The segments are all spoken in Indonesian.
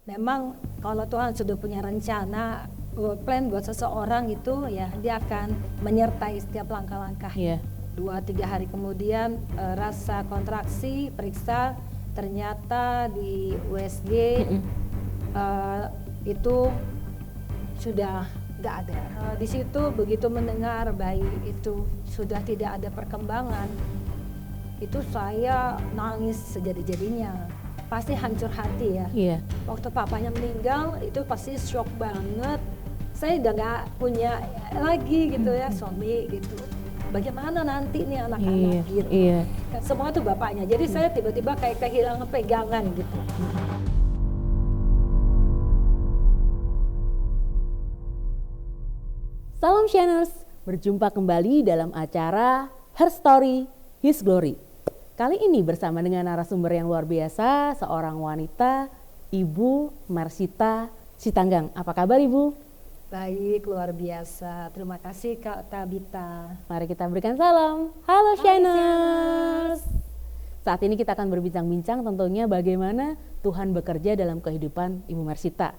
memang kalau Tuhan sudah punya rencana, plan buat seseorang itu ya dia akan menyertai setiap langkah-langkah. 2-3 hari kemudian rasa kontraksi, periksa, ternyata di USG itu sudah nggak ada. Di situ begitu mendengar bayi itu sudah tidak ada perkembangan, itu saya nangis sejadi-jadinya. Pasti hancur hati ya. Waktu papanya meninggal itu pasti shock banget. Saya udah nggak punya lagi gitu ya suami gitu. Bagaimana nanti nih anak-anak gitu. Semua tuh bapaknya. Jadi saya tiba-tiba kayak kehilangan pegangan gitu. Salam Shiners, berjumpa kembali dalam acara Her Story, His Glory. Kali ini bersama dengan narasumber yang luar biasa, seorang wanita, Ibu Marsita Sitanggang. Apa kabar Ibu? Baik, luar biasa. Terima kasih Kak Tabita. Mari kita berikan salam. Halo Shiners. Saat ini kita akan berbincang-bincang tentunya bagaimana Tuhan bekerja dalam kehidupan Ibu Marsita.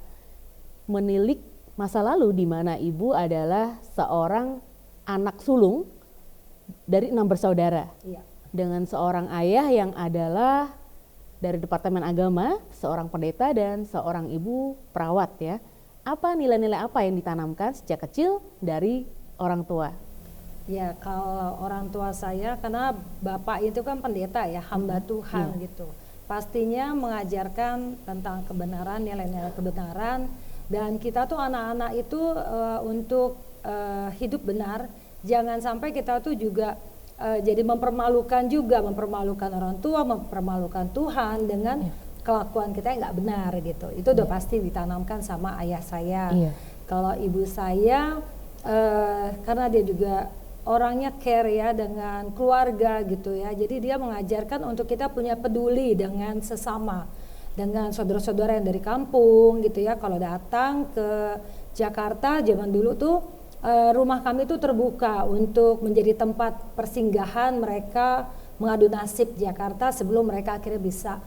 Menilik masa lalu di mana Ibu adalah seorang anak sulung dari 6 bersaudara. Dengan seorang ayah yang adalah dari Departemen Agama, seorang pendeta dan seorang ibu perawat ya. Apa nilai-nilai apa yang ditanamkan sejak kecil dari orang tua? Ya, kalau orang tua saya, karena bapak itu kan pendeta ya, hamba Tuhan gitu. Pastinya mengajarkan tentang kebenaran, nilai-nilai kebenaran. Dan kita tuh anak-anak itu untuk hidup benar, jangan sampai kita tuh juga jadi mempermalukan orang tua, mempermalukan Tuhan dengan kelakuan kita yang nggak benar gitu. Itu udah pasti ditanamkan sama ayah saya. Kalau ibu saya karena dia juga orangnya care ya dengan keluarga gitu ya. Jadi dia mengajarkan untuk kita punya peduli dengan sesama, dengan saudara-saudara yang dari kampung gitu ya. Kalau datang ke Jakarta zaman dulu tuh rumah kami tuh terbuka untuk menjadi tempat persinggahan mereka mengadu nasib Jakarta sebelum mereka akhirnya bisa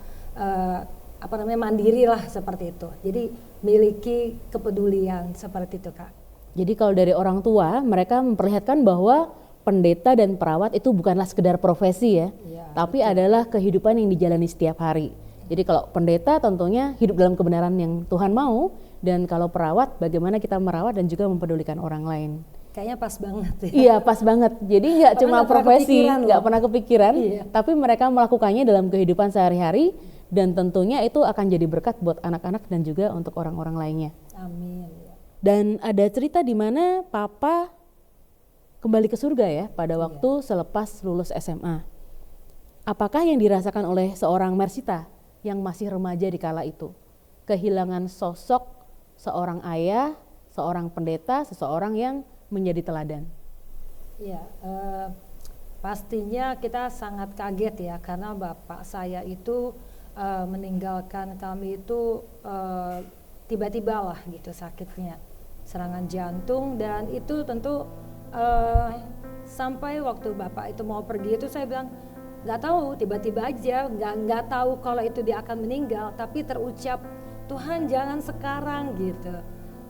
mandiri lah seperti itu. Jadi miliki kepedulian seperti itu Kak. Jadi kalau dari orang tua mereka memperlihatkan bahwa pendeta dan perawat itu bukanlah sekedar profesi ya, tapi adalah kehidupan yang dijalani setiap hari. Jadi kalau pendeta tentunya hidup dalam kebenaran yang Tuhan mau, dan kalau perawat bagaimana kita merawat dan juga mempedulikan orang lain. Kayaknya pas banget ya. Iya pas banget, jadi nggak cuma profesi, nggak pernah kepikiran, tapi mereka melakukannya dalam kehidupan sehari-hari dan tentunya itu akan jadi berkat buat anak-anak dan juga untuk orang-orang lainnya. Amin. Dan ada cerita di mana Papa kembali ke surga ya pada waktu selepas lulus SMA. Apakah yang dirasakan oleh seorang Marsita yang masih remaja di kala itu? Kehilangan sosok seorang ayah, seorang pendeta, seseorang yang menjadi teladan. Ya, pastinya kita sangat kaget ya karena bapak saya itu meninggalkan kami itu tiba-tiba lah gitu sakitnya, serangan jantung, dan itu tentu sampai waktu bapak itu mau pergi itu saya bilang nggak tahu, tiba-tiba aja nggak tahu kalau itu dia akan meninggal, tapi terucap Tuhan jangan sekarang gitu.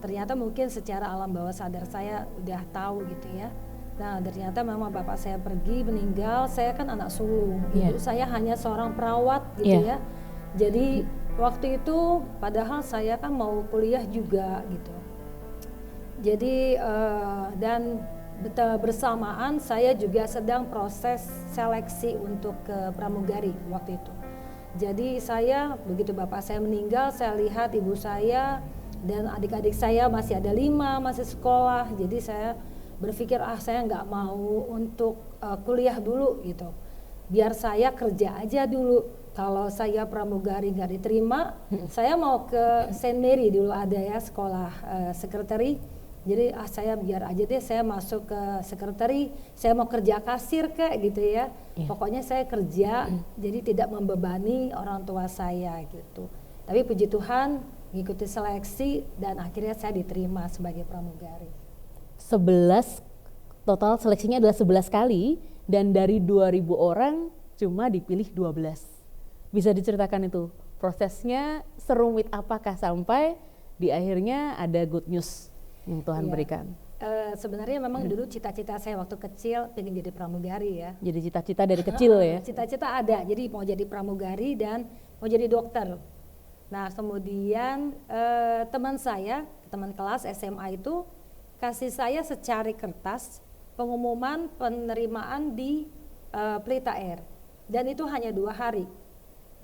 Ternyata mungkin secara alam bawah sadar saya udah tahu gitu ya. Nah ternyata memang bapak saya pergi meninggal, saya kan anak sulung, ibu saya hanya seorang perawat gitu ya. Jadi waktu itu padahal saya kan mau kuliah juga gitu. Jadi dan bersamaan saya juga sedang proses seleksi untuk ke pramugari waktu itu. Jadi saya begitu bapak saya meninggal, saya lihat ibu saya dan adik-adik saya masih ada 5 masih sekolah. Jadi saya berpikir saya nggak mau untuk kuliah dulu gitu, biar saya kerja aja dulu. Kalau saya pramugari nggak diterima, saya mau ke Saint Mary dulu ada ya sekolah sekretari. Jadi saya biar aja deh saya masuk ke sekretari, saya mau kerja kasir kayak gitu ya. Pokoknya saya kerja, jadi tidak membebani orang tua saya gitu. Tapi puji Tuhan ngikuti seleksi dan akhirnya saya diterima sebagai pramugari. 11, total seleksinya adalah 11 kali dan dari 2000 orang cuma dipilih 12. Bisa diceritakan itu prosesnya serumit apakah sampai di akhirnya ada good news yang Tuhan Iya. berikan? Sebenarnya memang dulu cita-cita saya waktu kecil pengen jadi pramugari ya. Jadi cita-cita dari kecil ya? Cita-cita ada, jadi mau jadi pramugari dan mau jadi dokter. Nah kemudian teman saya, teman kelas SMA itu kasih saya secari kertas pengumuman penerimaan di Pelita Air. Dan itu hanya 2 hari,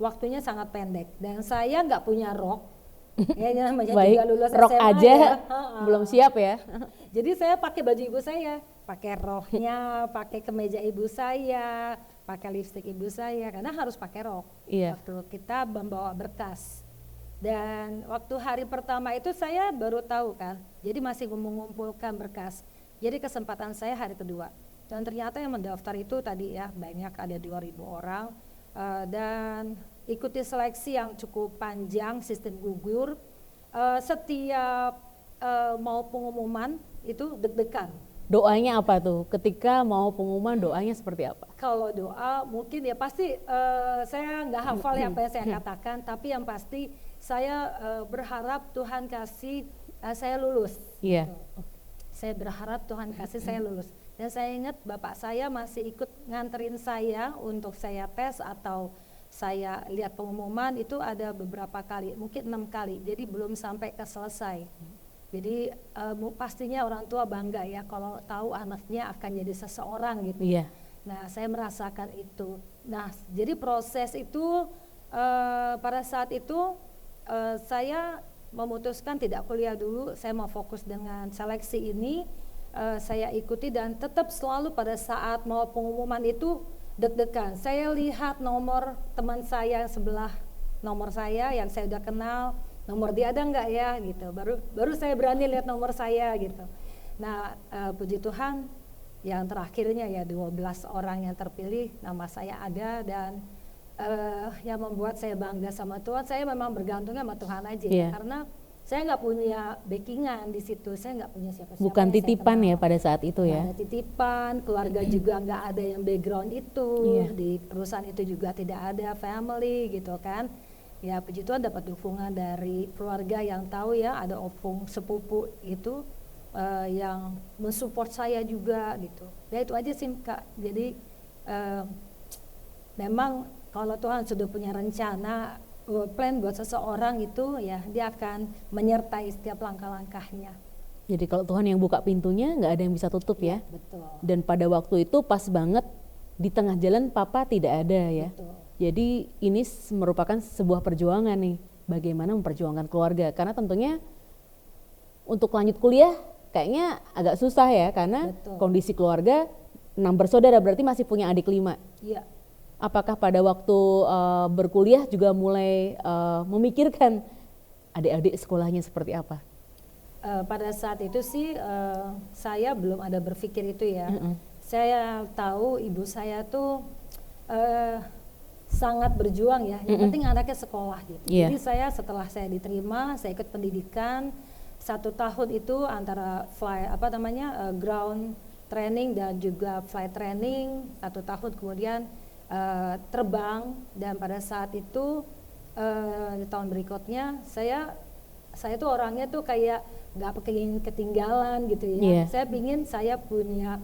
waktunya sangat pendek. Dan saya nggak punya rok, ya namanya Baik, juga lulus rok SMA aja ya. belum siap ya? Jadi saya pakai baju ibu saya, pakai roknya, pakai kemeja ibu saya, pakai lipstik ibu saya, karena harus pakai rok. Iya. Waktu kita membawa berkas. Dan waktu hari pertama itu saya baru tahu kan, jadi masih mengumpulkan berkas. Jadi kesempatan saya hari kedua. Dan ternyata yang mendaftar itu tadi ya banyak, ada 2.000 orang. Dan ikuti seleksi yang cukup panjang, sistem gugur. Setiap mau pengumuman itu deg-degan. Doanya apa tuh? Ketika mau pengumuman doanya seperti apa? Kalau doa mungkin ya pasti saya nggak hafal ya apa yang saya katakan, tapi yang pasti saya berharap Tuhan kasih saya lulus. Iya. Gitu. Saya berharap Tuhan kasih saya lulus. Dan saya ingat bapak saya masih ikut nganterin saya untuk saya tes atau saya lihat pengumuman itu ada beberapa kali, mungkin 6 kali. Jadi belum sampai ke selesai. Jadi pastinya orang tua bangga ya kalau tahu anaknya akan jadi seseorang gitu. Iya. Nah, saya merasakan itu. Nah, jadi proses itu pada saat itu saya memutuskan tidak kuliah dulu, saya mau fokus dengan seleksi ini. Saya ikuti dan tetap selalu pada saat mau pengumuman itu deg-degan. Saya lihat nomor teman saya sebelah nomor saya yang saya udah kenal, nomor dia ada nggak ya gitu. Baru saya berani lihat nomor saya gitu. Nah, puji Tuhan yang terakhirnya ya 12 orang yang terpilih nama saya ada, dan yang membuat saya bangga sama Tuhan, saya memang bergantungnya sama Tuhan aja Iya. karena saya nggak punya backingan di situ, saya nggak punya siapa-siapa. Bukan yang saya titipan kenal. ya pada saat itu Nggak ya? ada titipan, keluarga juga nggak ada yang background itu, Iya. di perusahaan itu juga tidak ada family gitu kan. Ya puji Tuhan dapat dukungan dari keluarga yang tahu ya, ada opung sepupu itu yang mensupport saya juga gitu. Ya itu aja sih Kak. Jadi memang kalau Tuhan sudah punya rencana, plan buat seseorang itu ya dia akan menyertai setiap langkah-langkahnya. Jadi kalau Tuhan yang buka pintunya nggak ada yang bisa tutup ya? Betul. Dan pada waktu itu pas banget di tengah jalan papa tidak ada ya? Betul. Jadi ini merupakan sebuah perjuangan nih, bagaimana memperjuangkan keluarga. Karena tentunya untuk lanjut kuliah kayaknya agak susah ya, karena Betul. kondisi keluarga 6 bersaudara berarti masih punya adik 5. Iya. Apakah pada waktu berkuliah juga mulai memikirkan adik-adik sekolahnya seperti apa? Pada saat itu sih saya belum ada berpikir itu ya. Saya tahu ibu saya tuh sangat berjuang ya. Yang penting anaknya sekolah gitu. Iya. Jadi setelah saya diterima, saya ikut pendidikan 1 tahun itu antara ground training dan juga flight training 1 tahun, kemudian terbang, dan pada saat itu di tahun berikutnya saya tuh orangnya tuh kayak nggak pengen ketinggalan gitu ya. Yeah. Saya pingin saya punya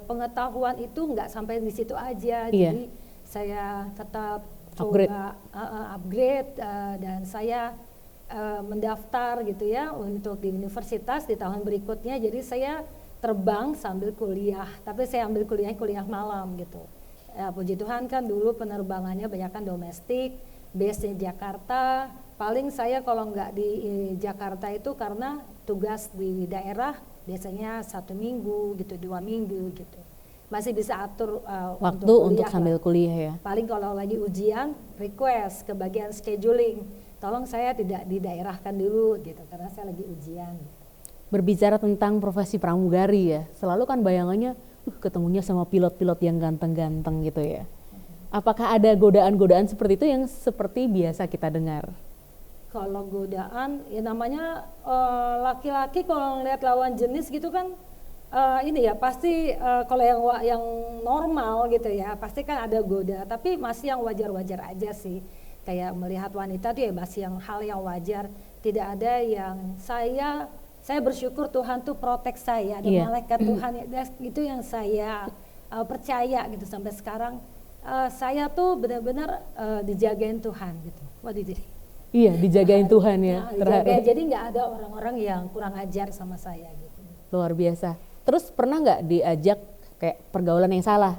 pengetahuan itu nggak sampai di situ aja. Yeah. Jadi saya tetap Upgrade. coba upgrade dan saya mendaftar gitu ya untuk di universitas di tahun berikutnya. Jadi saya terbang sambil kuliah, tapi saya ambil kuliah malam gitu. Ya, puji Tuhan kan dulu penerbangannya banyak kan domestik, base di Jakarta. Paling saya kalau nggak di Jakarta itu karena tugas di daerah biasanya 1 minggu gitu, 2 minggu gitu. Masih bisa atur Waktu untuk kuliah sambil lah. kuliah ya. Paling kalau lagi ujian request ke bagian scheduling, tolong saya tidak didaerahkan dulu gitu karena saya lagi ujian. Berbicara tentang profesi pramugari ya, selalu kan bayangannya ketemunya sama pilot-pilot yang ganteng-ganteng gitu ya. Apakah ada godaan-godaan seperti itu yang seperti biasa kita dengar? Kalau godaan ya namanya laki-laki kalau ngeliat lawan jenis gitu kan ini ya pasti kalau yang normal gitu ya pasti kan ada goda, tapi masih yang wajar-wajar aja sih. Kayak melihat wanita tuh ya masih yang hal yang wajar, tidak ada yang saya bersyukur Tuhan tuh protek saya, ada malaikat Tuhan itu yang saya percaya gitu sampai sekarang. Saya tuh benar-benar dijagain Tuhan gitu. Iya, dijagain Tuhan ya. Jadi nggak ada orang-orang yang kurang ajar sama saya gitu. Luar biasa. Terus pernah nggak diajak kayak pergaulan yang salah?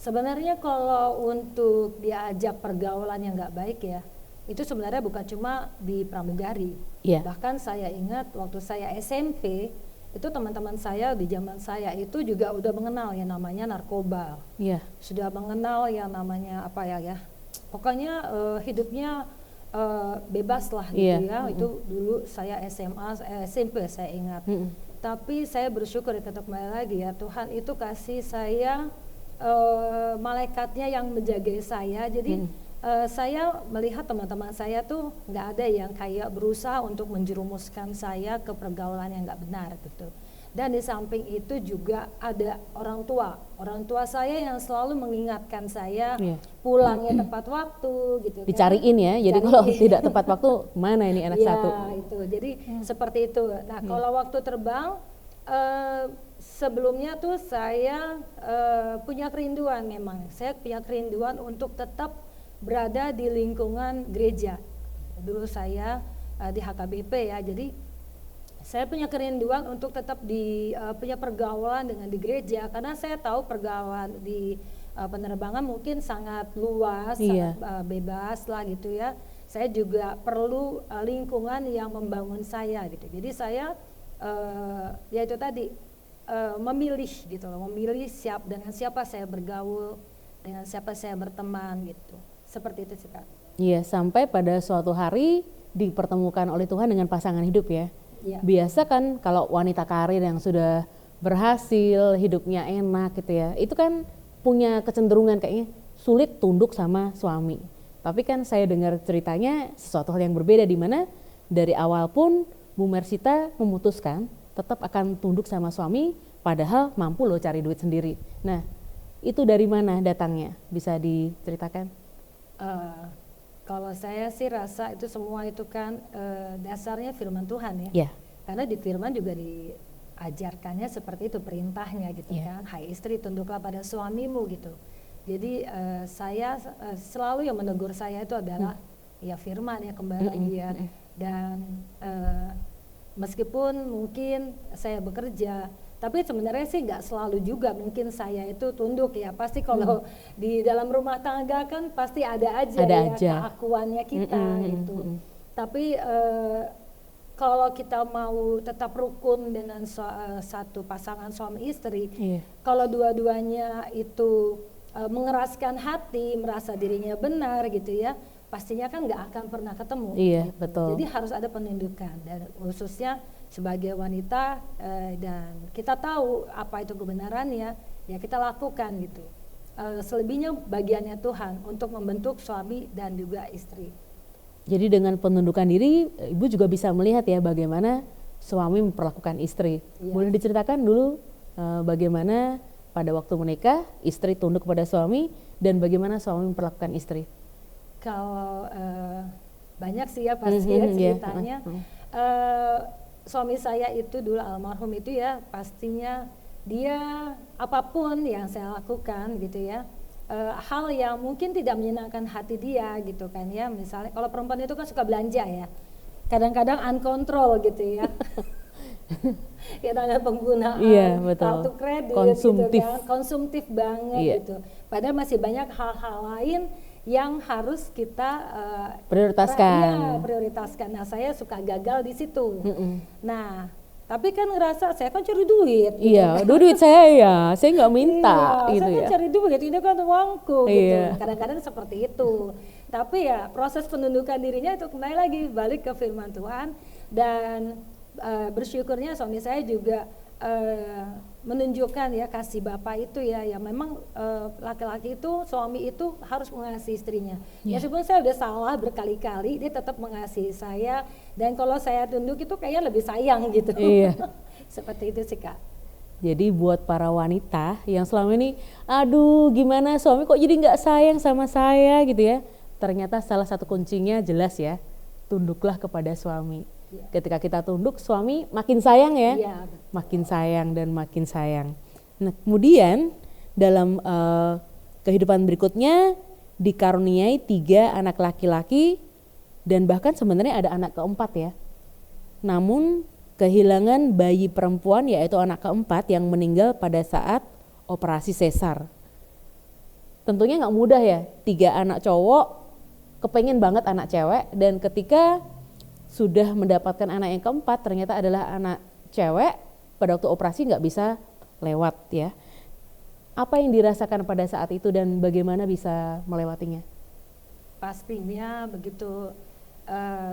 Sebenarnya kalau untuk diajak pergaulan yang nggak baik ya, itu sebenarnya bukan cuma di pramugari. Bahkan saya ingat waktu saya SMP, itu teman-teman saya di zaman saya itu juga udah mengenal yang namanya narkoba. Sudah mengenal yang namanya apa ya. Pokoknya hidupnya bebas lah gitu ya. Itu dulu saya SMP saya ingat. Tapi saya bersyukur kembali lagi ya, Tuhan itu kasih saya malaikatnya yang menjaga saya. Jadi saya melihat teman-teman saya tuh nggak ada yang kayak berusaha untuk menjerumuskan saya ke pergaulan yang nggak benar gitu. Dan di samping itu juga ada orang tua saya yang selalu mengingatkan saya pulangnya tepat waktu gitu. Dicariin ya, jadi kalau tidak tepat waktu mana ini anak satu. Itu jadi seperti itu. Nah kalau waktu terbang sebelumnya tuh saya punya kerinduan, memang saya punya kerinduan untuk tetap berada di lingkungan gereja. Dulu saya di HKBP ya, jadi saya punya kerinduan untuk tetap punya pergaulan dengan di gereja, karena saya tahu pergaulan di penerbangan mungkin sangat luas, sangat bebas lah gitu ya. Saya juga perlu lingkungan yang membangun saya gitu. Jadi saya ya itu tadi memilih gitu loh, memilih dengan siapa saya bergaul, dengan siapa saya berteman gitu. Seperti itu sih Kak. Iya, sampai pada suatu hari dipertemukan oleh Tuhan dengan pasangan hidup ya. Biasa kan kalau wanita karir yang sudah berhasil, hidupnya enak gitu ya, itu kan punya kecenderungan kayaknya sulit tunduk sama suami. Tapi kan saya dengar ceritanya sesuatu hal yang berbeda, di mana dari awal pun Bu Mersita memutuskan tetap akan tunduk sama suami, padahal mampu loh cari duit sendiri. Nah, itu dari mana datangnya? Bisa diceritakan? Kalau saya sih rasa itu semua itu kan dasarnya firman Tuhan ya. Karena di firman juga diajarkannya seperti itu perintahnya gitu kan. Hai istri, tunduklah pada suamimu gitu. Jadi saya selalu yang menegur saya itu adalah ya firman ya, kembali lagi ya. Dan meskipun mungkin saya bekerja, tapi sebenarnya sih nggak selalu juga mungkin saya itu tunduk ya. Pasti kalau di dalam rumah tangga kan pasti ada aja keakuannya kita gitu. Tapi kalau kita mau tetap rukun dengan satu pasangan suami istri, kalau dua-duanya itu mengeraskan hati, merasa dirinya benar gitu ya, pastinya kan nggak akan pernah ketemu. Gitu. Betul. Jadi harus ada penundukan, dan khususnya sebagai wanita dan kita tahu apa itu kebenarannya, ya kita lakukan gitu. Selebihnya bagiannya Tuhan untuk membentuk suami dan juga istri. Jadi dengan penundukan diri, Ibu juga bisa melihat ya bagaimana suami memperlakukan istri. Boleh diceritakan dulu bagaimana pada waktu menikah istri tunduk kepada suami dan bagaimana suami memperlakukan istri? Kalau banyak sih ya pasti ya ceritanya. Suami saya itu dulu almarhum itu ya, pastinya dia apapun yang saya lakukan gitu ya, hal yang mungkin tidak menyenangkan hati dia gitu kan ya. Misalnya kalau perempuan itu kan suka belanja ya, kadang-kadang uncontrol gitu ya. Kadang-kadang penggunaan kartu kredit konsumtif. gitu kan, konsumtif banget gitu. Padahal masih banyak hal-hal lain yang harus kita prioritaskan. Nah, saya suka gagal di situ. Nah, tapi kan ngerasa saya kan cari duit. Iya, gitu. Duit saya nggak minta gitu saya ya. Kan cari duit, ini kan uangku gitu. Kadang-kadang seperti itu. Tapi ya proses penundukan dirinya itu kembali lagi balik ke firman Tuhan, dan bersyukurnya suami saya juga menunjukkan ya kasih Bapak itu ya, yang memang laki-laki itu, suami itu harus mengasihi istrinya. Meskipun saya udah salah berkali-kali, dia tetap mengasihi saya, dan kalau saya tunduk itu kayaknya lebih sayang gitu. Seperti itu sih Kak. Jadi buat para wanita yang selama ini, aduh gimana suami kok jadi nggak sayang sama saya gitu ya. Ternyata salah satu kuncinya jelas ya, tunduklah kepada suami. Iya. Ketika kita tunduk, suami makin sayang ya, Iya, betul. makin sayang dan makin sayang. Nah kemudian dalam kehidupan berikutnya dikaruniai 3 anak laki-laki dan bahkan sebenarnya ada anak keempat ya. Namun kehilangan bayi perempuan yaitu anak keempat yang meninggal pada saat operasi sesar. Tentunya nggak mudah ya, 3 anak cowok kepengen banget anak cewek, dan ketika sudah mendapatkan anak yang keempat ternyata adalah anak cewek, pada waktu operasi nggak bisa lewat ya. Apa yang dirasakan pada saat itu dan bagaimana bisa melewatinya? Pastinya begitu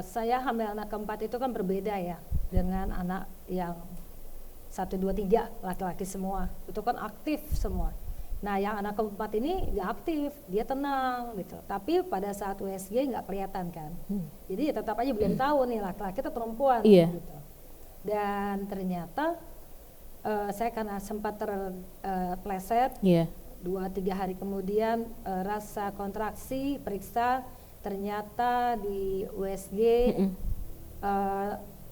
saya hamil anak keempat itu kan berbeda ya dengan anak yang 1, 2, 3 laki-laki semua, itu kan aktif semua. Nah yang anak keempat ini nggak aktif, dia tenang gitu. Tapi pada saat USG nggak kelihatan kan. Jadi ya tetap aja belum tahu nih laki-laki atau perempuan gitu. Dan ternyata saya karena sempat terpleset, 2-3 hari kemudian rasa kontraksi, periksa, ternyata di USG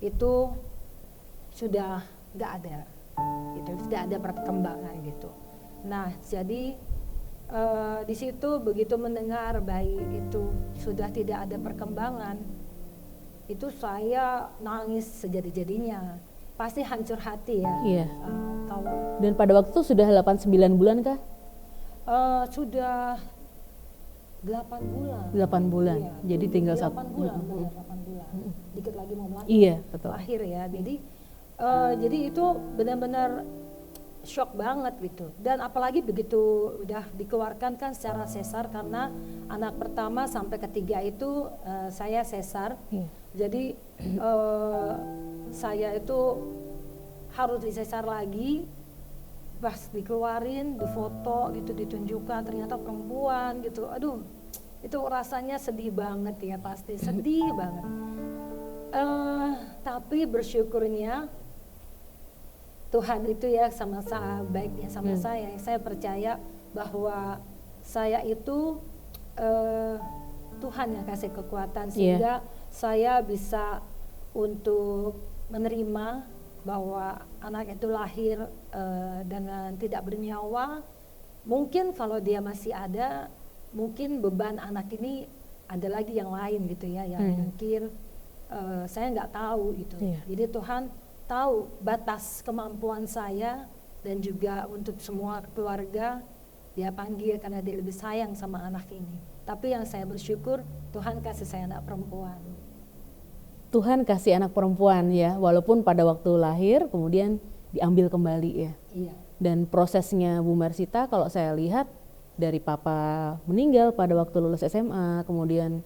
itu sudah nggak ada, itu sudah ada perkembangan gitu. Nah jadi di situ begitu mendengar bayi itu sudah tidak ada perkembangan, itu saya nangis sejadi-jadinya, pasti hancur hati ya. Iya. Dan pada waktu itu sudah 8-9 bulan kah? Sudah 8 bulan. 8 bulan. Iya, Jadi tinggal 8 bulan, 8 bulan. Dikit lagi mau melahir. Iya, betul. Lahir ya. Jadi itu benar-benar shock banget gitu. Dan apalagi begitu udah dikeluarkan kan secara sesar, karena anak pertama sampai ketiga itu saya sesar. Iya. Jadi saya itu harus disesar lagi. Pas dikeluarin, difoto gitu, ditunjukkan ternyata perempuan gitu. Aduh, itu rasanya sedih banget ya, pasti sedih banget. Tapi bersyukurnya Tuhan itu ya sama baiknya sama saya. Saya percaya bahwa saya itu Tuhan yang kasih kekuatan sehingga saya bisa untuk menerima bahwa anak itu lahir dengan tidak bernyawa. Mungkin kalau dia masih ada, mungkin beban anak ini ada lagi yang lain gitu ya, yang mungkin saya nggak tahu gitu. Jadi Tuhan tahu batas kemampuan saya dan juga untuk semua keluarga dia panggil karena dia lebih sayang sama anak ini. Tapi yang saya bersyukur Tuhan kasih saya anak perempuan. Tuhan kasih anak perempuan ya, walaupun pada waktu lahir kemudian diambil kembali ya. Iya. Dan prosesnya Bu Marsita kalau saya lihat dari papa meninggal pada waktu lulus SMA, kemudian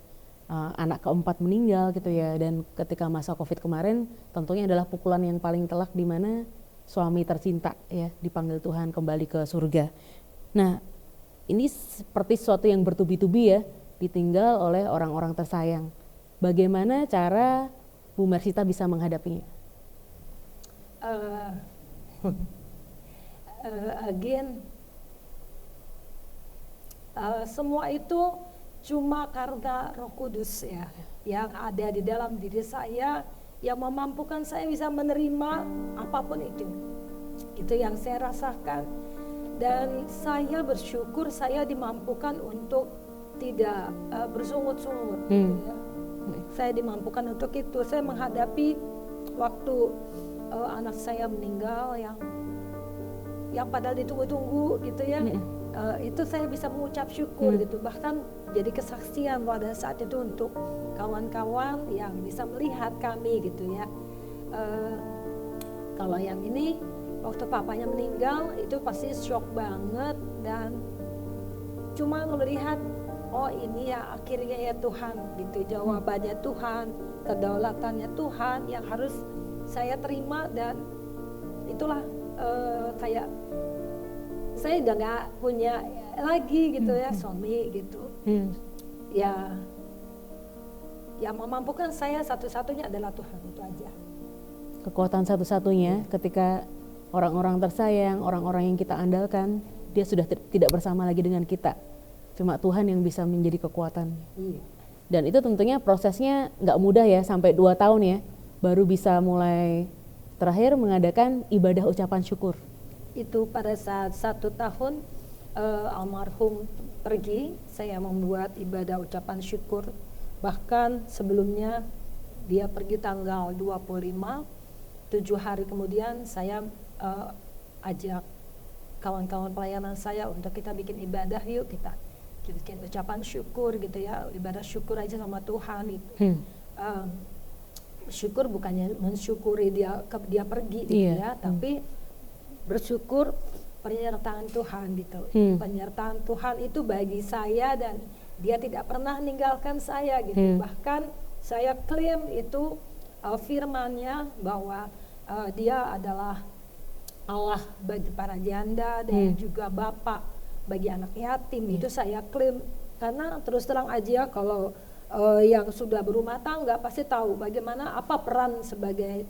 anak keempat meninggal gitu ya, dan ketika masa COVID kemarin tentunya adalah pukulan yang paling telak di mana suami tercinta ya dipanggil Tuhan kembali ke surga. Nah ini seperti sesuatu yang bertubi-tubi ya, ditinggal oleh orang-orang tersayang. Bagaimana cara Bu Marsita bisa menghadapinya? Semua itu cuma karena Roh Kudus ya, yang ada di dalam diri saya, yang memampukan saya bisa menerima apapun itu. Itu yang saya rasakan, dan saya bersyukur saya dimampukan untuk tidak bersungut-sungut. Gitu ya. Saya dimampukan untuk itu. Saya menghadapi waktu anak saya meninggal yang padahal ditunggu-tunggu gitu ya. Itu saya bisa mengucap syukur gitu. Bahkan jadi kesaksian pada saat itu untuk kawan-kawan yang bisa melihat kami gitu ya. Kalau yang ini waktu papanya meninggal itu pasti shock banget, dan cuma melihat oh ini ya akhirnya ya Tuhan gitu, jawabannya Tuhan, kedaulatannya Tuhan yang harus saya terima. Dan itulah kayak saya udah gak punya lagi gitu ya suami gitu. Ya yang memampukan saya satu-satunya adalah Tuhan, itu aja. Kekuatan satu-satunya ketika orang-orang tersayang, orang-orang yang kita andalkan, dia sudah tidak bersama lagi dengan kita. Cuma Tuhan yang bisa menjadi kekuatan. Iya. Dan itu tentunya prosesnya nggak mudah ya, sampai 2 tahun ya, baru bisa mulai terakhir mengadakan ibadah ucapan syukur. Itu pada saat 1 tahun almarhum pergi, saya membuat ibadah ucapan syukur. Bahkan sebelumnya dia pergi tanggal 25, 7 hari kemudian saya ajak kawan-kawan pelayanan saya untuk kita bikin ibadah, yuk kita bikin ucapan syukur gitu ya, ibadah syukur aja sama Tuhan itu. Syukur bukannya mensyukuri dia pergi gitu ya, tapi bersyukur penyertaan Tuhan gitu. Penyertaan Tuhan itu bagi saya, dan dia tidak pernah meninggalkan saya gitu. Bahkan saya klaim itu firman-Nya bahwa dia adalah Allah bagi para janda dan juga Bapa bagi anak yatim. Itu saya klaim, karena terus terang aja kalau yang sudah berumah tangga pasti tahu bagaimana apa peran sebagai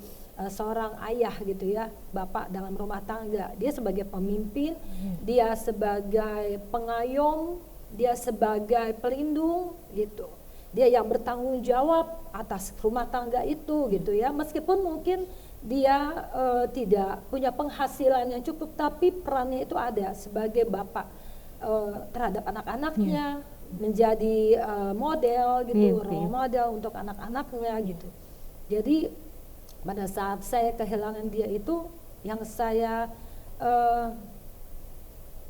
seorang ayah gitu ya, bapak dalam rumah tangga. Dia sebagai pemimpin, dia sebagai pengayom, dia sebagai pelindung gitu. Dia yang bertanggung jawab atas rumah tangga itu gitu ya. Meskipun mungkin dia tidak punya penghasilan yang cukup, tapi perannya itu ada sebagai bapak terhadap anak-anaknya, menjadi model gitu, role model untuk anak-anaknya gitu. Jadi pada saat saya kehilangan dia itu, yang saya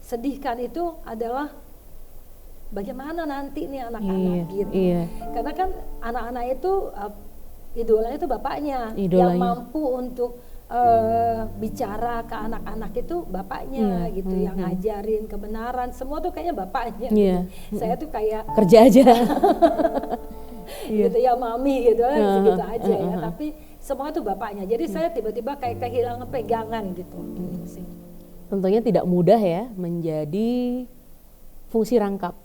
sedihkan itu adalah bagaimana nanti nih anak-anak gitu. Karena kan anak-anak itu idolanya itu bapaknya, yang mampu untuk bicara ke anak-anak itu bapaknya gitu, yang ngajarin kebenaran, semua tuh kayaknya bapaknya. Saya tuh kayak kerja aja gitu ya, mami gitu segitu aja ya, tapi semua itu bapaknya. Jadi saya tiba-tiba kayak kehilangan pegangan gitu. Sih. Tentunya tidak mudah ya menjadi fungsi rangkap,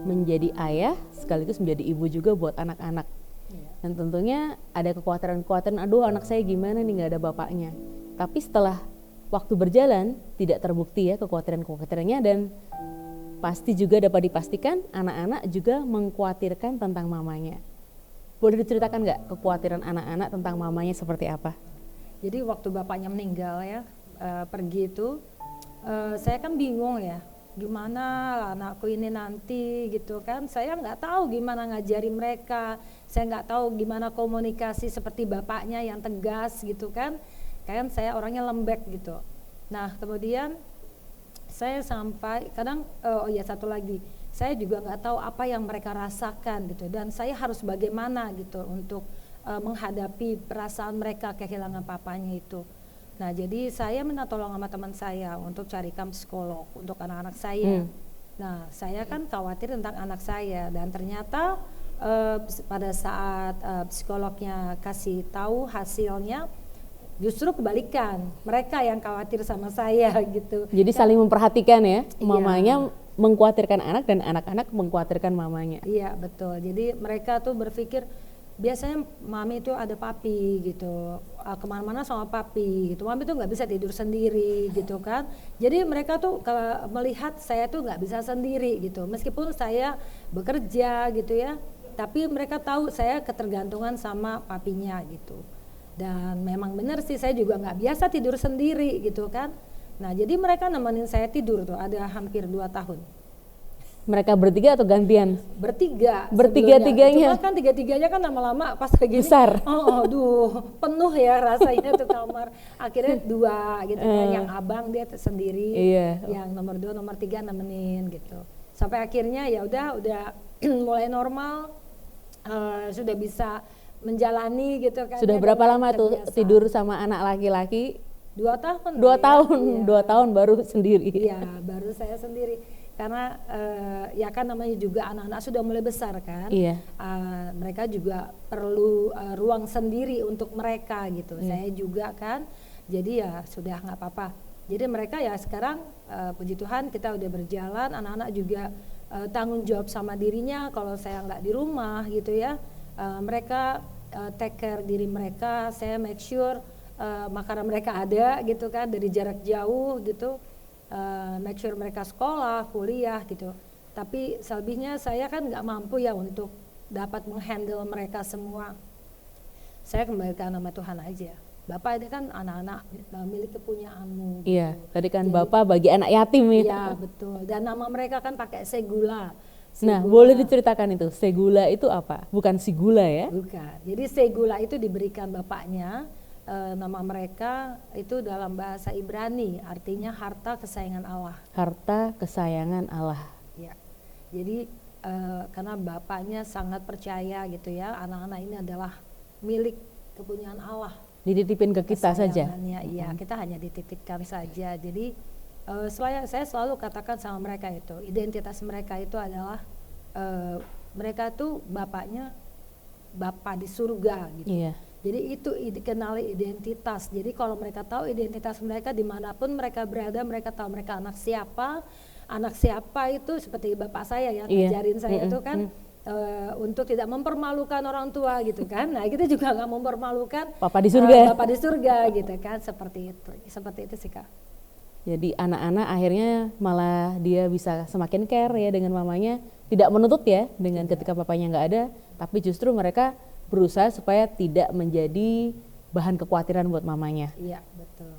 menjadi ayah sekaligus menjadi ibu juga buat anak-anak. Dan tentunya ada kekhawatiran-kekhawatiran, aduh anak saya gimana nih nggak ada bapaknya. Tapi setelah waktu berjalan tidak terbukti ya kekhawatiran-kekhawatirannya, dan pasti juga dapat dipastikan anak-anak juga mengkhawatirkan tentang mamanya. Boleh diceritakan nggak kekhawatiran anak-anak tentang mamanya seperti apa? Jadi waktu bapaknya meninggal ya, pergi itu, saya kan bingung ya, gimana anakku ini nanti gitu kan. Saya nggak tahu gimana ngajari mereka, saya nggak tahu gimana komunikasi seperti bapaknya yang tegas gitu kan. Kan saya orangnya lembek gitu. Nah kemudian saya sampai kadang satu lagi, saya juga nggak tahu apa yang mereka rasakan gitu, dan saya harus bagaimana gitu untuk menghadapi perasaan mereka kehilangan papanya itu. Nah jadi saya minta tolong sama teman saya untuk carikan psikolog untuk anak-anak saya. Nah saya kan khawatir tentang anak saya, dan ternyata pada saat psikolognya kasih tahu hasilnya, justru kebalikan, mereka yang khawatir sama saya gitu. Jadi saling memperhatikan ya, mamanya mengkhawatirkan anak dan anak-anak mengkhawatirkan mamanya. Iya betul, jadi mereka tuh berpikir biasanya mami itu ada papi gitu, kemana-mana sama papi gitu, mami tuh nggak bisa tidur sendiri gitu kan. Jadi mereka tuh melihat saya tuh nggak bisa sendiri gitu, meskipun saya bekerja gitu ya, tapi mereka tahu saya ketergantungan sama papinya gitu. Dan memang benar sih, saya juga nggak biasa tidur sendiri gitu kan. Nah jadi mereka nemenin saya tidur tuh ada hampir 2 tahun. Mereka bertiga atau gantian? Bertiga-tiganya. Cuma kan tiga-tiganya kan lama-lama pas kayak gini besar. Penuh ya rasanya tuh kamar. Akhirnya 2 gitu kan, yang abang dia sendiri, yang nomor 2, nomor 3 nemenin gitu. Sampai akhirnya ya udah mulai normal, sudah bisa menjalani gitu kan. Sudah berapa lama tuh tidur sama anak laki-laki? 2 tahun. 2 tahun, ya. 2 tahun baru sendiri. Iya, baru saya sendiri. Karena ya kan namanya juga anak-anak sudah mulai besar kan. Mereka juga perlu ruang sendiri untuk mereka gitu. Saya juga kan. Jadi ya sudah nggak apa-apa. Jadi mereka ya sekarang puji Tuhan kita udah berjalan. Anak-anak juga tanggung jawab sama dirinya kalau saya nggak di rumah gitu ya. Mereka take care diri mereka. Saya make sure makanan mereka ada gitu kan dari jarak jauh gitu, make sure mereka sekolah, kuliah gitu. Tapi selebihnya saya kan nggak mampu ya untuk dapat menghandle mereka semua. Saya kembalikan nama Tuhan aja. Bapak ini kan anak-anak milik kepunyaanmu. Iya, Gitu. tadi kan Jadi, Bapak bagi anak yatim ya. Iya betul. Dan nama mereka kan pakai Segula. Nah, Segula. boleh diceritakan itu, Segula itu apa? Bukan si gula ya? Bukan. Jadi Segula itu diberikan bapaknya. Nama mereka itu dalam bahasa Ibrani, artinya harta kesayangan Allah. Harta kesayangan Allah. Ya. Jadi karena bapaknya sangat percaya gitu ya, anak-anak ini adalah milik kepunyaan Allah. Dititipin ke kita saja. Iya, kita hanya dititipkan saja. Jadi saya selalu katakan sama mereka itu, identitas mereka itu adalah mereka tuh bapaknya Bapa di surga gitu. Iya. Jadi itu dikenali identitas. Jadi kalau mereka tahu identitas mereka dimanapun mereka berada, mereka tahu mereka anak siapa. Anak siapa itu seperti bapak saya ya, ngajarin saya itu kan untuk tidak mempermalukan orang tua gitu kan. Nah kita juga nggak mempermalukan Papa di surga. Bapak di surga gitu kan, seperti itu sih Kak. Jadi anak-anak akhirnya malah dia bisa semakin care ya dengan mamanya, tidak menuntut ya dengan ketika papanya nggak ada, tapi justru mereka berusaha supaya tidak menjadi bahan kekhawatiran buat mamanya. Iya betul.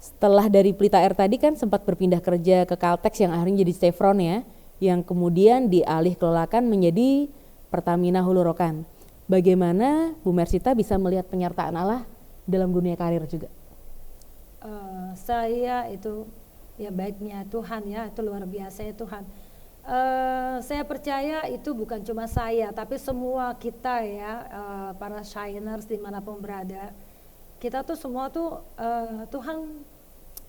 Setelah dari Pelita Air tadi kan sempat berpindah kerja ke Caltex yang akhirnya jadi Chevron ya, yang kemudian dialih kelolakan menjadi Pertamina Hulu Rokan. Bagaimana Bu Mersita bisa melihat penyertaan Allah dalam dunia karir juga? Saya itu ya baiknya Tuhan ya, itu luar biasa ya Tuhan. Saya percaya itu bukan cuma saya, tapi semua kita ya, para shiners dimanapun berada, kita tuh semua tuh Tuhan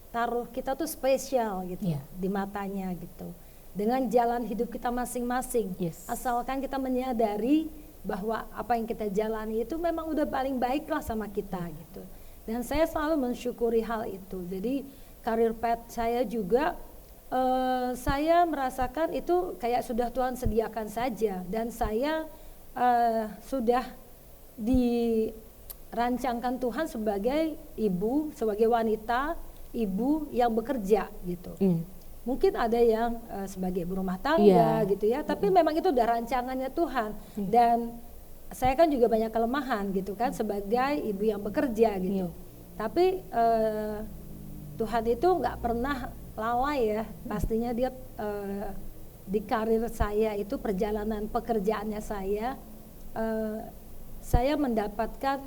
taruh kita tuh spesial gitu di matanya gitu. Dengan jalan hidup kita masing-masing, asalkan kita menyadari bahwa apa yang kita jalani itu memang udah paling baik lah sama kita gitu. Dan saya selalu mensyukuri hal itu. Jadi karir path saya juga saya merasakan itu kayak sudah Tuhan sediakan saja, dan saya sudah dirancangkan Tuhan sebagai ibu, sebagai wanita, ibu yang bekerja gitu. Mungkin ada yang sebagai ibu rumah tangga gitu ya, tapi memang itu udah rancangannya Tuhan. Dan saya kan juga banyak kelemahan gitu kan sebagai ibu yang bekerja gitu. Tapi Tuhan itu nggak pernah lalai ya, pastinya dia di karir saya itu, perjalanan pekerjaannya saya mendapatkan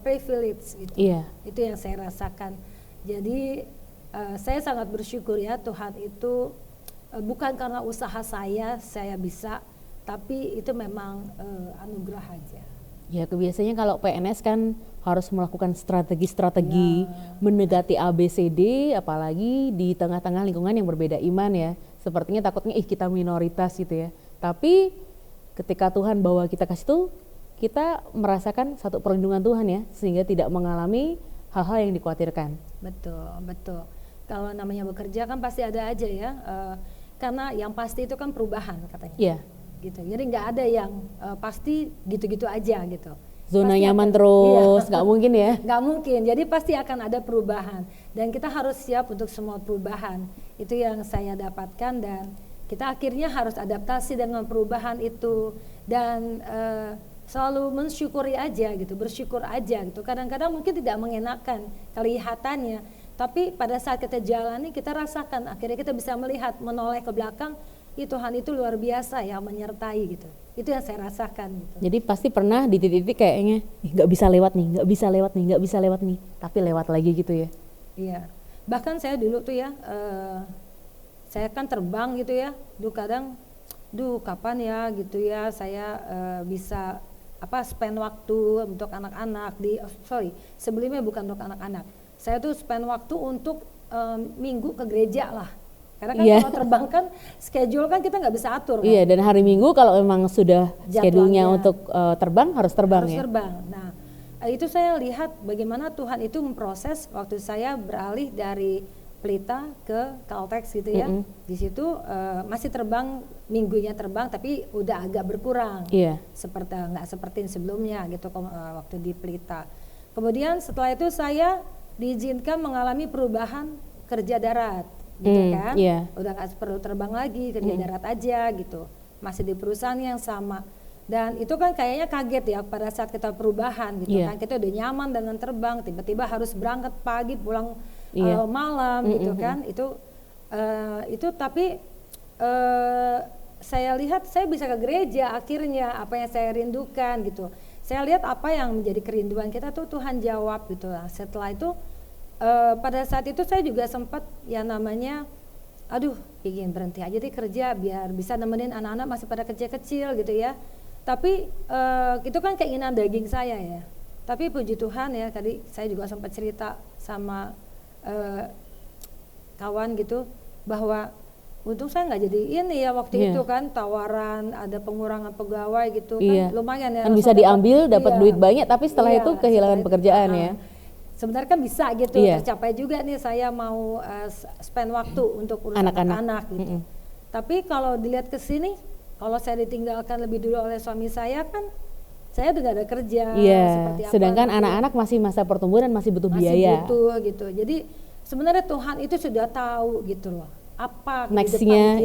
privilege gitu. Itu yang saya rasakan. Jadi saya sangat bersyukur ya, Tuhan itu bukan karena usaha saya bisa, tapi itu memang anugerah aja. Ya kebiasaannya kalau PNS kan harus melakukan strategi-strategi mendekati ABCD, apalagi di tengah-tengah lingkungan yang berbeda iman ya. Sepertinya takutnya kita minoritas gitu ya. Tapi ketika Tuhan bawa kita ke situ, kita merasakan satu perlindungan Tuhan ya, sehingga tidak mengalami hal-hal yang dikhawatirkan. Betul. Kalau namanya bekerja kan pasti ada aja ya, karena yang pasti itu kan perubahan katanya. Iya. Gitu. Jadi nggak ada yang pasti gitu-gitu aja gitu. Zona pasti nyaman terus, nggak mungkin ya? Nggak mungkin. Jadi pasti akan ada perubahan, dan kita harus siap untuk semua perubahan. Itu yang saya dapatkan, dan kita akhirnya harus adaptasi dengan perubahan itu, dan selalu mensyukuri aja gitu, bersyukur aja gitu. Kadang-kadang mungkin tidak mengenakan kelihatannya, tapi pada saat kita jalani kita rasakan, akhirnya kita bisa melihat, menoleh ke belakang, Tuhan itu luar biasa ya menyertai gitu. Itu yang saya rasakan gitu. Jadi pasti pernah di titik-titik kayaknya nggak bisa lewat nih, tapi lewat lagi gitu ya. Iya. Bahkan saya dulu tuh ya, saya kan terbang gitu ya. Kadang kapan ya gitu ya saya bisa spend waktu untuk anak-anak sebelumnya bukan untuk anak-anak. Saya tuh spend waktu untuk minggu ke gereja lah. Karena kan kalau terbang kan schedule kan kita nggak bisa atur kan? Iya, dan hari Minggu kalau memang sudah schedule-nya untuk terbang harus terbang ya. Nah, itu saya lihat bagaimana Tuhan itu memproses waktu saya beralih dari Pelita ke Caltex gitu ya. Di situ masih terbang, minggunya terbang tapi udah agak berkurang. Nggak seperti sebelumnya gitu waktu di Pelita. Kemudian setelah itu saya diizinkan mengalami perubahan kerja darat, gitu kan? Udah nggak perlu terbang lagi, kerja darat aja gitu. Masih di perusahaan yang sama. Dan itu kan kayaknya kaget ya pada saat kita perubahan gitu kan. Kita udah nyaman dengan terbang, tiba-tiba harus berangkat pagi, pulang malam gitu kan. Itu tapi saya lihat saya bisa ke gereja akhirnya, apa yang saya rindukan gitu. Saya lihat apa yang menjadi kerinduan kita tuh Tuhan jawab gitu lah. Setelah itu pada saat itu saya juga sempat ya namanya aduh ingin berhenti aja deh kerja biar bisa nemenin anak-anak masih pada kecil-kecil gitu ya. Tapi itu kan keinginan daging saya ya. Tapi puji Tuhan ya, tadi saya juga sempat cerita sama kawan gitu bahwa untung saya nggak jadi ini ya waktu itu kan tawaran ada pengurangan pegawai gitu kan lumayan ya. Kan bisa diambil dapat duit banyak tapi setelah itu kehilangan pekerjaan ya. Sebenarnya kan bisa gitu tercapai juga nih saya mau spend waktu untuk urusan anak-anak gitu. Tapi kalau dilihat ke sini, kalau saya ditinggalkan lebih dulu oleh suami saya kan saya udah gak ada kerja. Seperti apa, sedangkan anak-anak masih masa pertumbuhan dan masih butuh biaya. Masih butuh gitu. Jadi sebenarnya Tuhan itu sudah tahu gitu loh. Apa nextnya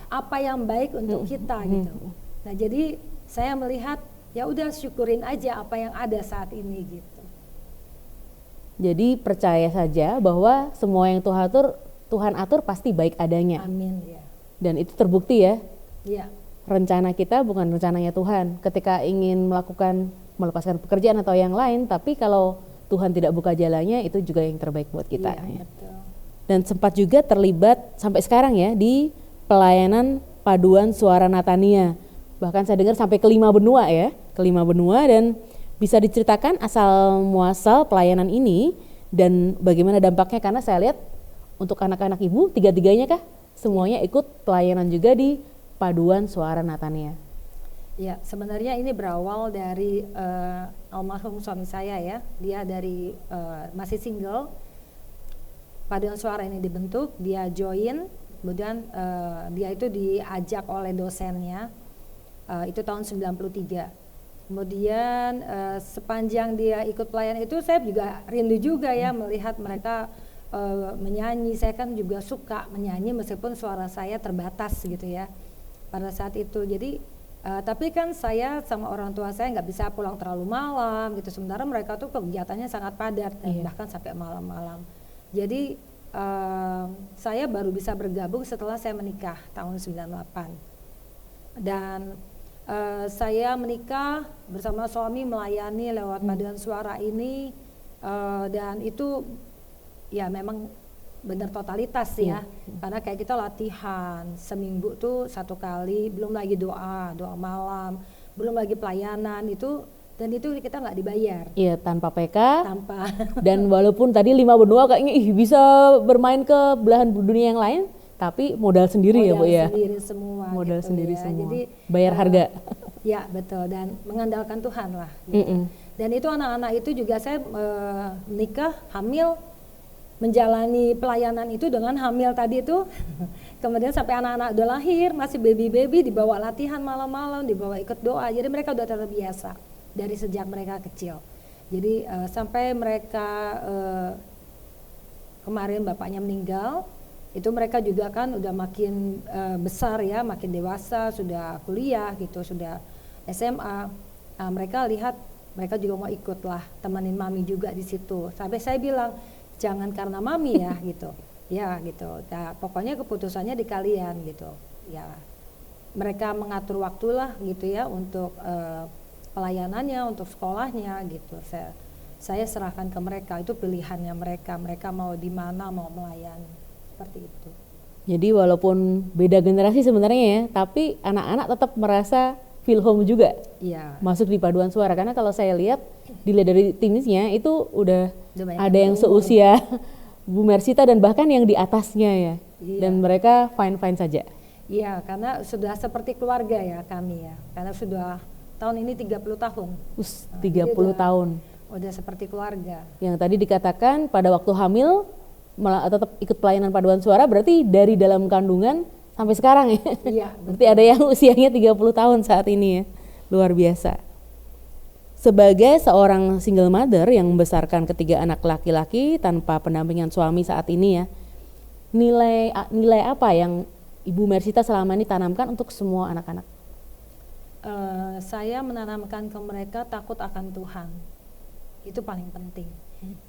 apa yang baik untuk kita gitu. Nah jadi saya melihat ya udah syukurin aja apa yang ada saat ini gitu. Jadi percaya saja bahwa semua yang Tuhan atur pasti baik adanya. Amin ya. Dan itu terbukti ya. Iya. Rencana kita bukan rencananya Tuhan. Ketika ingin melepaskan pekerjaan atau yang lain, tapi kalau Tuhan tidak buka jalannya, itu juga yang terbaik buat kita. Iya, betul. Dan sempat juga terlibat sampai sekarang ya di pelayanan paduan suara Natania. Bahkan saya dengar sampai ke 5 benua ya, ke 5 benua. Dan bisa diceritakan asal muasal pelayanan ini dan bagaimana dampaknya, karena saya lihat untuk anak-anak ibu tiga-tiganya kah semuanya ikut pelayanan juga di paduan suara Natania. Ya, sebenarnya ini berawal dari almarhum suami saya ya. Dia dari masih single. Paduan suara ini dibentuk, dia join, kemudian dia itu diajak oleh dosennya, itu tahun 93. Kemudian sepanjang dia ikut pelayanan itu saya juga rindu juga ya melihat mereka menyanyi. Saya kan juga suka menyanyi meskipun suara saya terbatas gitu ya pada saat itu. Jadi tapi kan saya sama orang tua saya nggak bisa pulang terlalu malam gitu, sementara mereka tuh kegiatannya sangat padat bahkan sampai malam-malam. Jadi saya baru bisa bergabung setelah saya menikah tahun 98. Dan saya menikah bersama suami melayani lewat paduan suara ini, dan itu ya memang benar totalitas ya. Karena kayak kita latihan seminggu tuh 1 kali, belum lagi doa malam, belum lagi pelayanan itu. Dan itu kita nggak dibayar. Iya, tanpa PK. Tanpa. Dan walaupun tadi 5 benua kayaknya bisa bermain ke belahan dunia yang lain, tapi modal sendiri ya Bu ya. Modal sendiri semua. Modal gitu sendiri ya. semua. Jadi bayar harga. Ya betul, dan mengandalkan Tuhan lah. Gitu. Dan itu anak-anak itu juga saya menikah, hamil, menjalani pelayanan itu dengan hamil tadi itu. Kemudian sampai anak-anak udah lahir, masih baby-baby dibawa latihan malam-malam, dibawa ikut doa. Jadi mereka udah terbiasa dari sejak mereka kecil. Jadi sampai mereka kemarin bapaknya meninggal, itu mereka juga kan udah makin besar ya, makin dewasa, sudah kuliah gitu, sudah SMA. Mereka lihat, mereka juga mau ikut lah, temenin mami juga di situ. Sampai saya bilang, jangan karena mami ya gitu, ya gitu. Nah, pokoknya keputusannya di kalian gitu. Ya, mereka mengatur waktu lah gitu ya untuk pelayanannya, untuk sekolahnya gitu. Saya serahkan ke mereka, itu pilihannya mereka. Mereka mau di mana, mau melayani, seperti itu. Jadi walaupun beda generasi sebenarnya ya, tapi anak-anak tetap merasa feel home juga. Iya. Masuk di paduan suara, karena kalau saya lihat dilihat dari timnya itu udah ada yang seusia Bu Mersita dan bahkan yang di atasnya ya. Iya. Dan mereka fine-fine saja. Iya, karena sudah seperti keluarga ya kami ya. Karena sudah tahun ini 30 tahun. 30 tahun. Udah seperti keluarga. Yang tadi dikatakan pada waktu hamil tetap ikut pelayanan paduan suara, berarti dari dalam kandungan sampai sekarang ya. Iya. Berarti ada yang usianya 30 tahun saat ini ya. Luar biasa. sebagai seorang single mother yang membesarkan ketiga anak laki-laki tanpa pendampingan suami saat ini ya, nilai apa yang Ibu Mersita selama ini tanamkan untuk semua anak-anak? Saya menanamkan ke mereka takut akan Tuhan. Itu paling penting.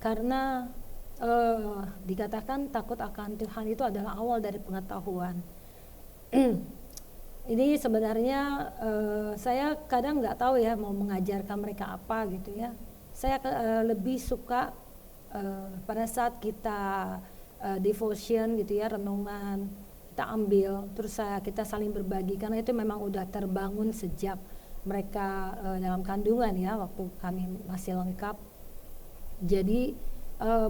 Karena dikatakan takut akan Tuhan itu adalah awal dari pengetahuan. Ini sebenarnya saya kadang nggak tahu ya mau mengajarkan mereka apa gitu ya. Saya lebih suka pada saat kita devotion gitu ya, renungan, kita ambil terus kita saling berbagi, karena itu memang udah terbangun sejak mereka dalam kandungan ya, waktu kami masih lengkap. Jadi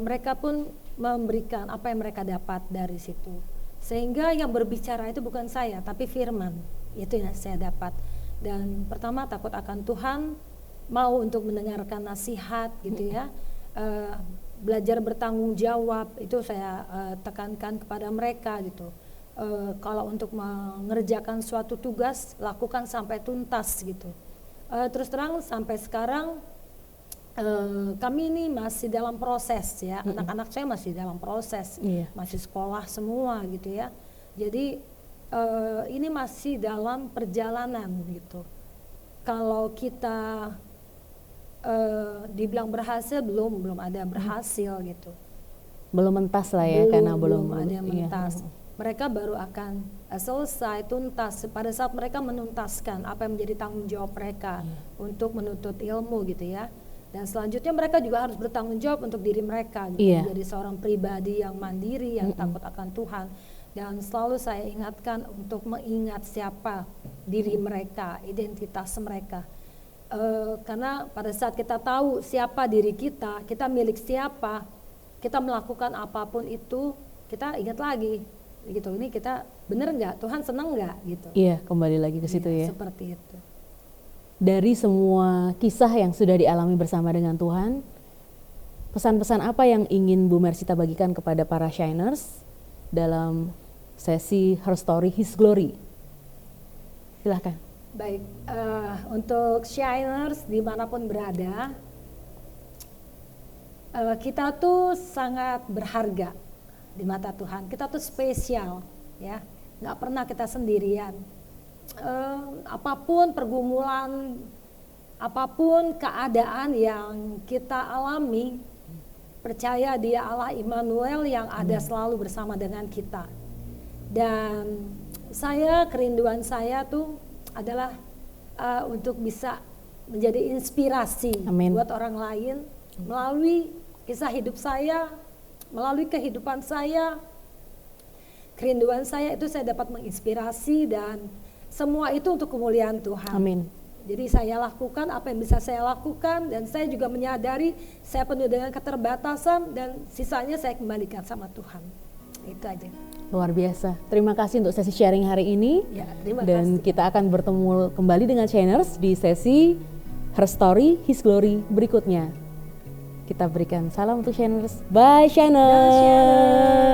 mereka pun memberikan apa yang mereka dapat dari situ, sehingga yang berbicara itu bukan saya tapi firman, itu yang saya dapat. Dan pertama takut akan Tuhan, mau untuk mendengarkan nasihat gitu ya, belajar bertanggung jawab, itu saya tekankan kepada mereka gitu. Kalau untuk mengerjakan suatu tugas, lakukan sampai tuntas gitu. Terus terang sampai sekarang kami ini masih dalam proses ya, anak-anak saya masih dalam proses, masih sekolah semua gitu ya. Jadi ini masih dalam perjalanan gitu. Kalau kita dibilang berhasil, belum ada berhasil gitu. Belum mentas lah ya, karena belum ada mentas. Mereka baru akan selesai tuntas pada saat mereka menuntaskan apa yang menjadi tanggung jawab mereka untuk menuntut ilmu gitu ya. Dan selanjutnya mereka juga harus bertanggung jawab untuk diri mereka gitu. Jadi seorang pribadi yang mandiri, yang takut akan Tuhan. Dan selalu saya ingatkan untuk mengingat siapa diri mereka, identitas mereka. Karena pada saat kita tahu siapa diri kita milik siapa, kita melakukan apapun itu, kita ingat lagi gitu, ini kita bener nggak, Tuhan seneng nggak gitu. Iya, kembali lagi ke situ ya. Seperti itu. Dari semua kisah yang sudah dialami bersama dengan Tuhan, pesan-pesan apa yang ingin Bu Mersita bagikan kepada para shiners dalam sesi Her Story His Glory? Silahkan. Baik, untuk shiners dimanapun berada, kita tuh sangat berharga di mata Tuhan. Kita tuh spesial ya, nggak pernah kita sendirian. Apapun pergumulan, apapun keadaan yang kita alami, percaya Dia Allah Immanuel yang ada selalu bersama dengan kita. Dan kerinduan saya tuh adalah untuk bisa menjadi inspirasi buat orang lain melalui kisah hidup saya, melalui kehidupan saya. Kerinduan saya itu saya dapat menginspirasi, dan semua itu untuk kemuliaan Tuhan. Amin. Jadi saya lakukan apa yang bisa saya lakukan, dan saya juga menyadari saya penuh dengan keterbatasan, dan sisanya saya kembalikan sama Tuhan. Itu aja. Luar biasa. Terima kasih untuk sesi sharing hari ini. Ya, terima dan kasih. Kita akan bertemu kembali dengan shiners di sesi Her Story His Glory berikutnya. Kita berikan salam untuk shiners. Bye shiners.